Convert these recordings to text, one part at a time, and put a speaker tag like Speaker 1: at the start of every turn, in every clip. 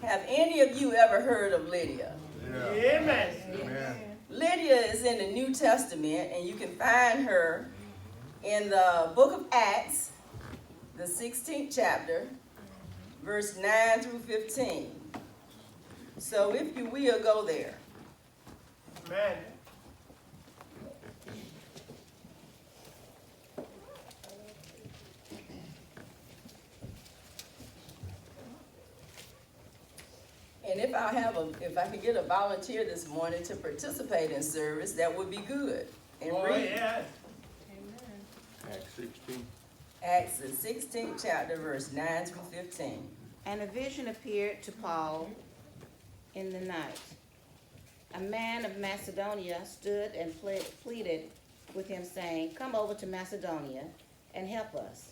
Speaker 1: Have any of you ever heard of Lydia?
Speaker 2: Yeah. Amen.
Speaker 3: Amen.
Speaker 1: Lydia is in the New Testament, and you can find her in the book of Acts, the 16th chapter, verse 9 through 15. So if you will, go there.
Speaker 2: Amen.
Speaker 1: And if I could get a volunteer this morning to participate in service, that would be good. And read
Speaker 2: Yeah.
Speaker 3: Acts 16.
Speaker 1: Acts the 16th chapter, verse 9 through 15.
Speaker 4: And a vision appeared to Paul in the night. A man of Macedonia stood and pleaded with him, saying, "Come over to Macedonia and help us."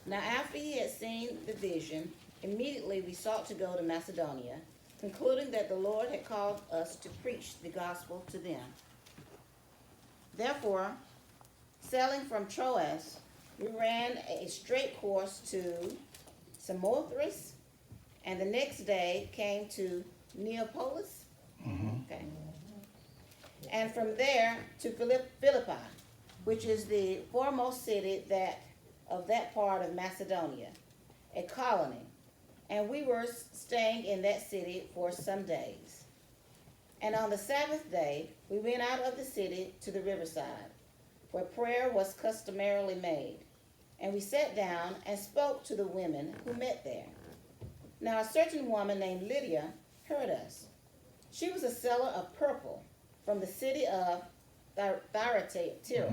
Speaker 4: Now after he had seen the vision, immediately we sought to go to Macedonia, concluding that the Lord had called us to preach the gospel to them. Therefore, sailing from Troas, we ran a straight course to Samothrace, and the next day came to Neapolis. Okay. And from there to Philippi, which is the foremost city of that part of Macedonia, a colony. And we were staying in that city for some days. And on the Sabbath day, we went out of the city to the riverside, where prayer was customarily made. And we sat down and spoke to the women who met there. Now a certain woman named Lydia heard us. She was a seller of purple from the city of Thyatira,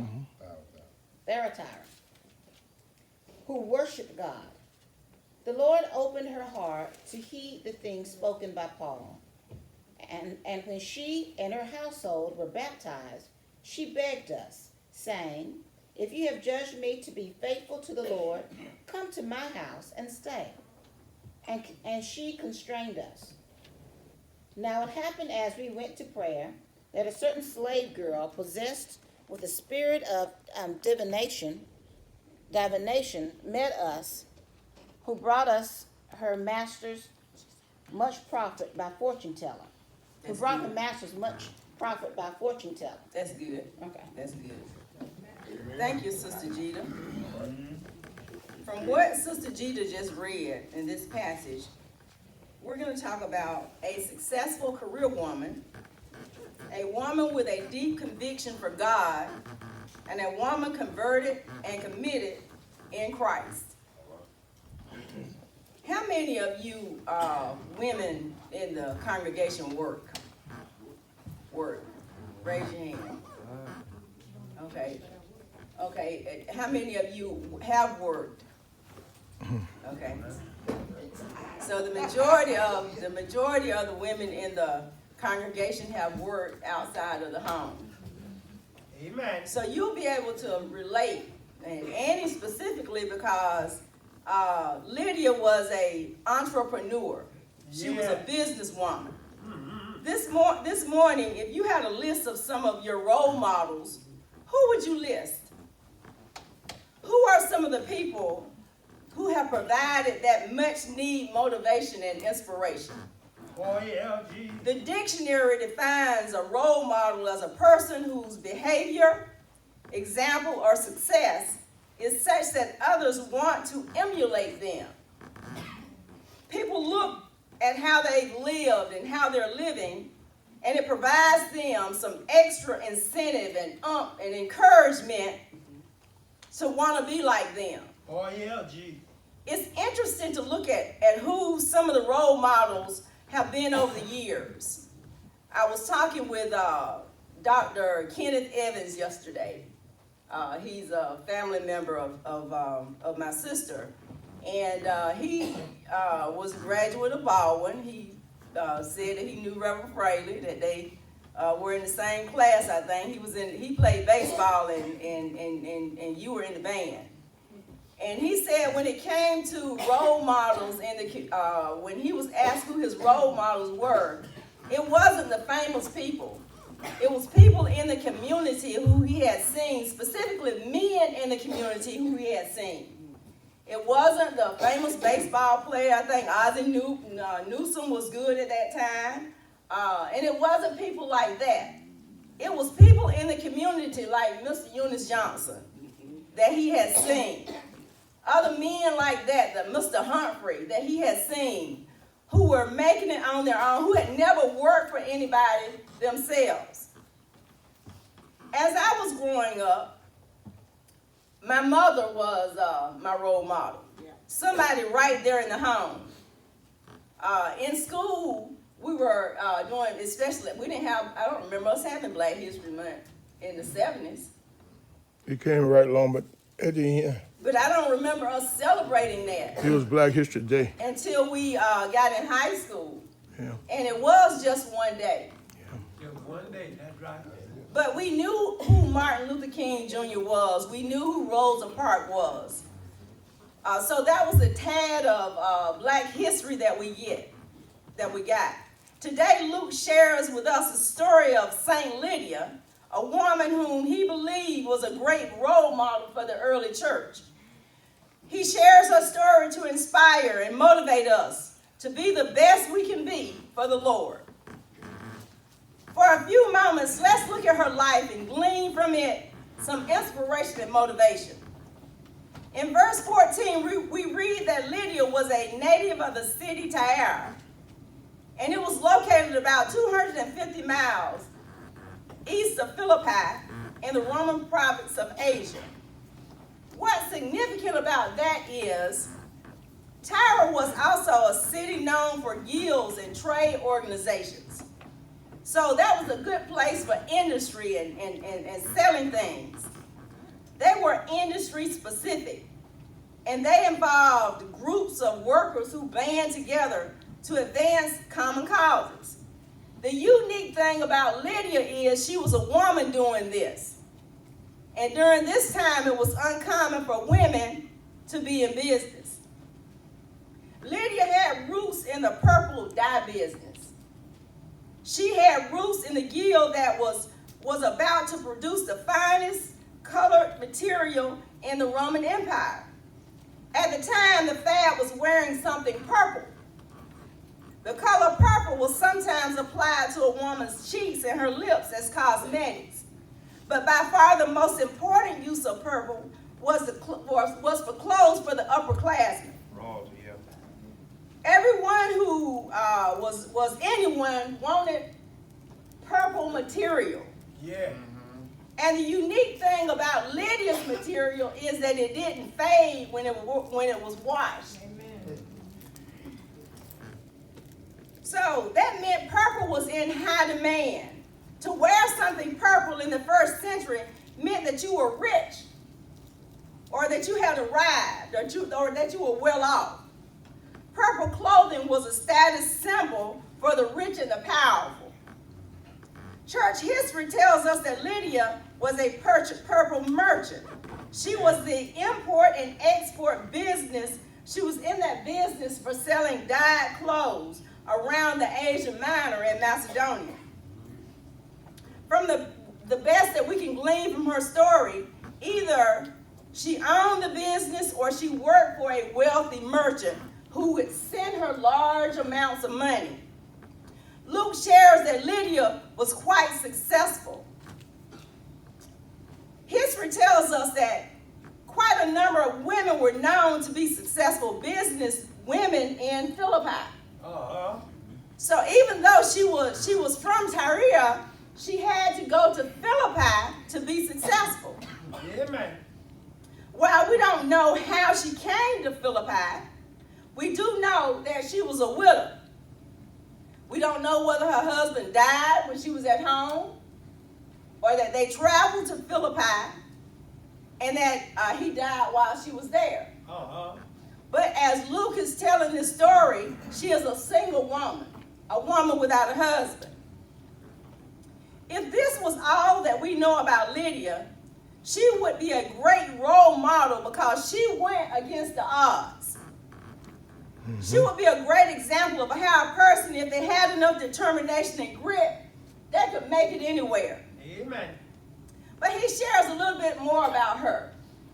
Speaker 4: who worshiped God. The Lord opened her heart to heed the things spoken by Paul. And when she and her household were baptized, she begged us, saying, "If you have judged me to be faithful to the Lord, come to my house and stay." And she constrained us. Now it happened as we went to prayer that a certain slave girl possessed with the spirit of divination met us, who brought us her masters much profit by fortune telling. Who brought the masters much profit by fortune telling.
Speaker 1: That's good.
Speaker 4: Okay.
Speaker 1: That's good. Thank you, Sister Jeter. From what Sister Jeter just read in this passage, we're going to talk about a successful career woman, a woman with a deep conviction for God, and a woman converted and committed in Christ. How many of you women in the congregation work? Raise your hand. Okay. Okay. How many of you have worked? Okay. So the majority of the women in the congregation have worked outside of the home.
Speaker 2: Amen.
Speaker 1: So you'll be able to relate, and Annie specifically, because Lydia was an entrepreneur. She was a businesswoman. This morning, if you had a list of some of your role models, who would you list? Who are some of the people who have provided that much need motivation and inspiration?
Speaker 2: Oh, yeah, gee.
Speaker 1: The dictionary defines a role model as a person whose behavior, example, or success is such that others want to emulate them. People look at how they've lived and how they're living, and it provides them some extra incentive and encouragement to want to be like them.
Speaker 2: Oh, yeah, gee.
Speaker 1: It's interesting to look at who some of the role models have been over the years. I was talking with Dr. Kenneth Evans yesterday. He's a family member of my sister. And he was a graduate of Vaughn. He said that he knew Reverend Fraley, that they were in the same class, I think. He played baseball and you were in the band. And he said when it came to role models, when he was asked who his role models were, it wasn't the famous people. It was people in the community who he had seen, specifically men in the community who he had seen. It wasn't the famous baseball player. I think Ozzie Newsome was good at that time. And it wasn't people like that. It was people in the community like Mr. Eunice Johnson that he had seen. Other men like that, Mr. Humphrey, that he had seen, who were making it on their own, who had never worked for anybody themselves. As I was growing up, my mother was my role model. Somebody right there in the home. In school, we were doing, especially, we didn't have, I don't remember us having Black History Month in the 70s.
Speaker 5: It came right along, but at the end,
Speaker 1: But I don't remember us celebrating that
Speaker 5: it was Black History Day.
Speaker 1: until we got in high school.
Speaker 5: Yeah.
Speaker 1: And it was just one day.
Speaker 2: Just one day, that's right.
Speaker 1: But we knew who Martin Luther King Jr. was. We knew who Rosa Parks was. So that was a tad of Black history that we got. Today, Luke shares with us the story of Saint Lydia, a woman whom he believed was a great role model for the early church. He shares her story to inspire and motivate us to be the best we can be for the Lord. For a few moments, let's look at her life and glean from it some inspiration and motivation. In verse 14, we read that Lydia was a native of the city Tyre, and it was located about 250 miles east of Philippi in the Roman province of Asia. What's significant about that is Tyre was also a city known for guilds and trade organizations. So that was a good place for industry and selling things. They were industry specific, and they involved groups of workers who band together to advance common causes. The unique thing about Lydia is she was a woman doing this. And during this time, it was uncommon for women to be in business. Lydia had roots in the purple dye business. She had roots in the guild that was about to produce the finest colored material in the Roman Empire. At the time, the fad was wearing something purple. The color purple was sometimes applied to a woman's cheeks and her lips as cosmetics. But by far the most important use of purple was for clothes for the upperclassmen. Everyone who was anyone wanted purple material.
Speaker 2: Yeah.
Speaker 1: And the unique thing about Lydia's material is that it didn't fade when it was washed.
Speaker 6: Amen.
Speaker 1: So that meant purple was in high demand. To wear something purple in the first century meant that you were rich, or that you had arrived, or that you were well off. Purple clothing was a status symbol for the rich and the powerful. Church history tells us that Lydia was a purple merchant. She was the import and export business. She was in that business for selling dyed clothes around the Asia Minor and Macedonia. From the best that we can glean from her story, either she owned the business or she worked for a wealthy merchant who would send her large amounts of money. Luke shares that Lydia was quite successful. History tells us that quite a number of women were known to be successful business women in Philippi. So even though she was from Tyre, she had to go to Philippi to be successful.
Speaker 2: Amen.
Speaker 1: While we don't know how she came to Philippi, we do know that she was a widow. We don't know whether her husband died when she was at home, or that they traveled to Philippi and that he died while she was there. But as Luke is telling this story, she is a single woman, a woman without a husband. If this was all that we know about Lydia, she would be a great role model because she went against the odds. She would be a great example of how a person, if they had enough determination and grit, they could make it anywhere.
Speaker 2: Amen.
Speaker 1: But he shares a little bit more about her.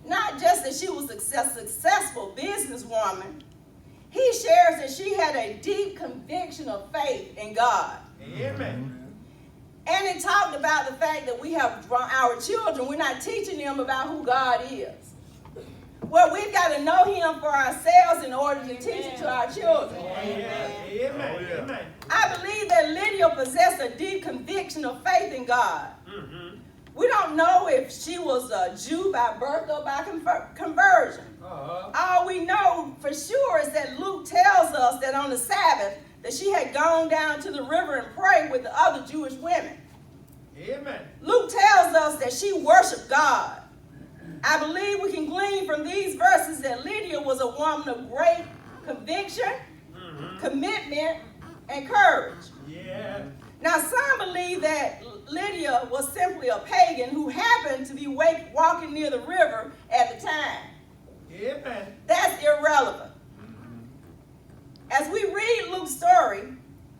Speaker 1: not just that she was a successful businesswoman, he shares that she had a deep conviction of faith in God.
Speaker 2: Amen.
Speaker 1: And it talked about the fact that we have our children, we're not teaching them about who God is. Well, we've got to know him for ourselves in order to teach it to our children.
Speaker 2: Amen. Amen. Amen.
Speaker 1: I believe that Lydia possessed a deep conviction of faith in God.
Speaker 2: Mm-hmm.
Speaker 1: We don't know if she was a Jew by birth or by conversion. All we know for sure is that Luke tells us that on the Sabbath that she had gone down to the river and prayed with the other Jewish women.
Speaker 2: Amen.
Speaker 1: Luke tells us that she worshiped God. I believe we can glean from these verses that Lydia was a woman of great conviction, commitment, and courage.
Speaker 2: Yeah.
Speaker 1: Now, some believe that Lydia was simply a pagan who happened to be walking near the river at the time.
Speaker 2: Amen.
Speaker 1: That's irrelevant. As we read Luke's story,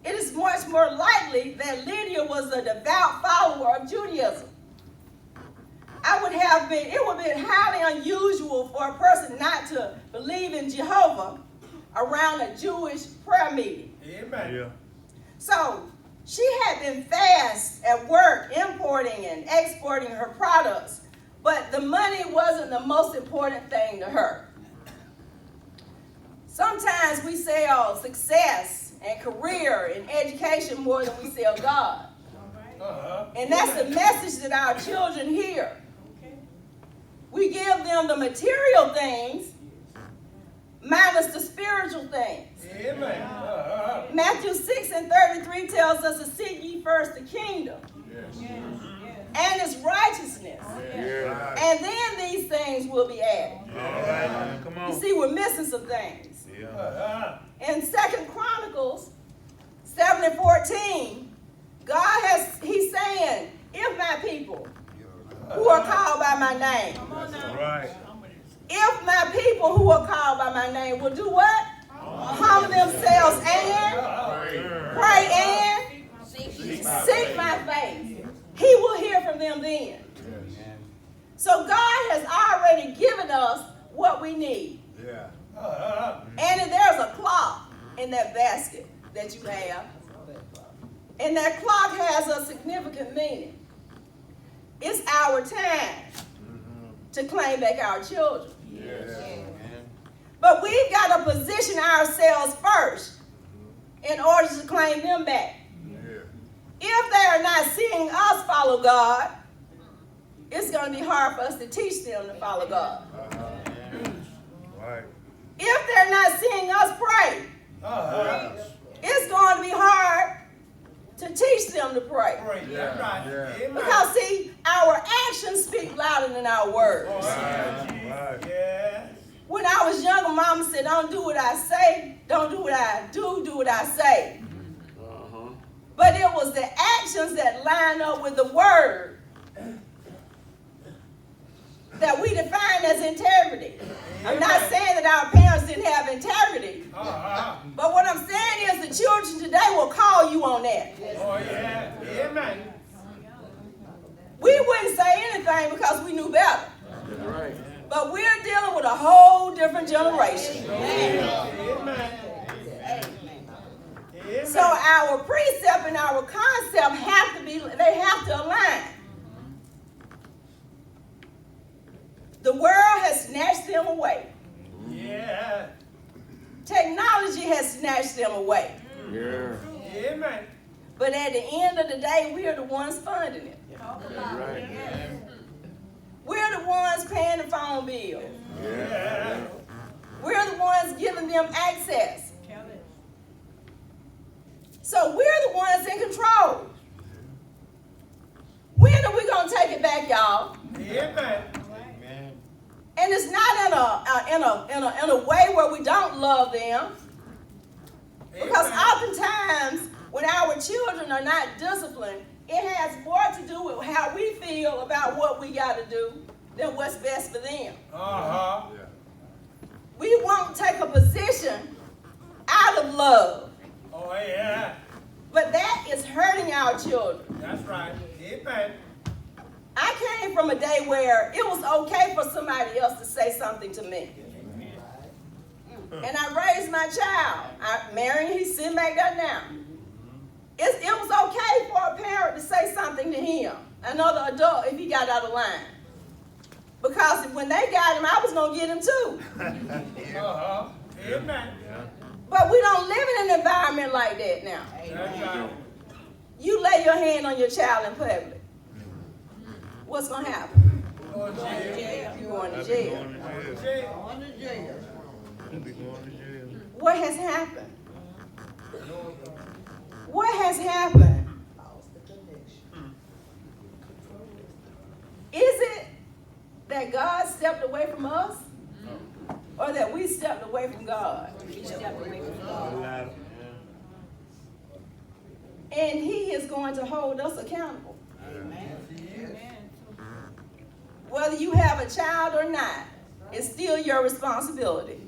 Speaker 1: it is much more likely that Lydia was a devout follower of Judaism. It would have been highly unusual for a person not to believe in Jehovah around a Jewish prayer meeting.
Speaker 2: Amen.
Speaker 3: Yeah.
Speaker 1: So she had been fast at work, importing and exporting her products, but the money wasn't the most important thing to her. Sometimes we sell success and career and education more than we sell God. And that's the message that our children hear. We give them the material things minus the spiritual things.
Speaker 2: Amen.
Speaker 1: Matthew 6:33 tells us to seek ye first the kingdom and its righteousness.
Speaker 3: Yeah.
Speaker 1: And then these things will be added.
Speaker 3: All right. Come
Speaker 1: You
Speaker 3: on.
Speaker 1: see, we're missing some things.
Speaker 3: Yeah.
Speaker 1: In 2 Chronicles 7:14, he's saying, if my people who are called by my name,
Speaker 3: Right.
Speaker 1: if my people who are called by my name will do what? Humble themselves and pray and seek my face. He will hear from them then. So God has already given us what we need.
Speaker 3: Yeah.
Speaker 1: And there's a clock in that basket that you have. And that clock has a significant meaning. It's our time to claim back our children.
Speaker 3: Yes.
Speaker 1: But we've got to position ourselves first in order to claim them back. If they are not seeing us follow God, it's going to be hard for us to teach them to follow God.
Speaker 3: Right.
Speaker 1: If they're not seeing us pray, it's going to be hard to teach them to pray.
Speaker 2: That's right. Amen.
Speaker 1: Because, see, our actions speak louder than our words.
Speaker 3: Right.
Speaker 2: Yeah.
Speaker 1: When I was younger, Mama said, don't do what I say, don't do what I do, do what I say. But it was the actions that line up with the word that we define as integrity. I'm not saying that our parents didn't have integrity, but what I'm saying is the children today will call you on that.
Speaker 2: Oh, yeah. Amen.
Speaker 1: We wouldn't say anything because we knew better.
Speaker 3: Right.
Speaker 1: But we're dealing with a whole different generation.
Speaker 2: Amen.
Speaker 1: So our precept and our concept have to align. The world has snatched them away.
Speaker 2: Yeah.
Speaker 1: Technology has snatched them away.
Speaker 3: Yeah.
Speaker 2: Amen.
Speaker 1: But at the end of the day, we are the ones funding it.
Speaker 3: Right.
Speaker 1: We're the ones paying the phone bill.
Speaker 2: Yeah.
Speaker 1: We're the ones giving them access. So we're the ones in control. When are we going to take it back, y'all?
Speaker 2: Amen.
Speaker 1: And it's not in a way where we don't love them. Because oftentimes, when our children are not disciplined, it has more to do with how we feel about what we got to do than what's best for them. We won't take a position out of love.
Speaker 2: Oh, yeah.
Speaker 1: But that is hurting our children.
Speaker 2: That's right. Amen.
Speaker 1: I came from a day where it was okay for somebody else to say something to me. And I raised my child. Marion, he's sitting back there now. It was okay for a parent to say something to him, another adult, if he got out of line. Because when they got him, I was going to get him too.
Speaker 2: Uh-huh. Amen.
Speaker 1: But we don't live in an environment like that now.
Speaker 2: That's right.
Speaker 1: You lay your hand on your child in public. What's going to happen?
Speaker 2: Go to jail.
Speaker 1: You're going to jail.
Speaker 2: Go to jail.
Speaker 1: What has happened? What has happened? Is it that God stepped away from us? Or that we stepped away from God? And He is going to hold us accountable. Whether you have a child or not, it's still your responsibility.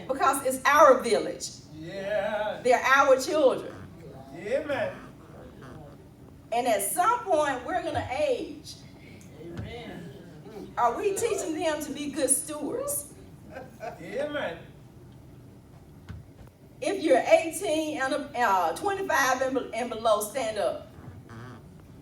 Speaker 1: Because it's our village.
Speaker 2: Yeah.
Speaker 1: They're our children.
Speaker 2: Amen.
Speaker 1: And at some point, we're going to age. Are we teaching them to be good stewards?
Speaker 2: Amen.
Speaker 1: If you're 18 and 25 and below, stand up.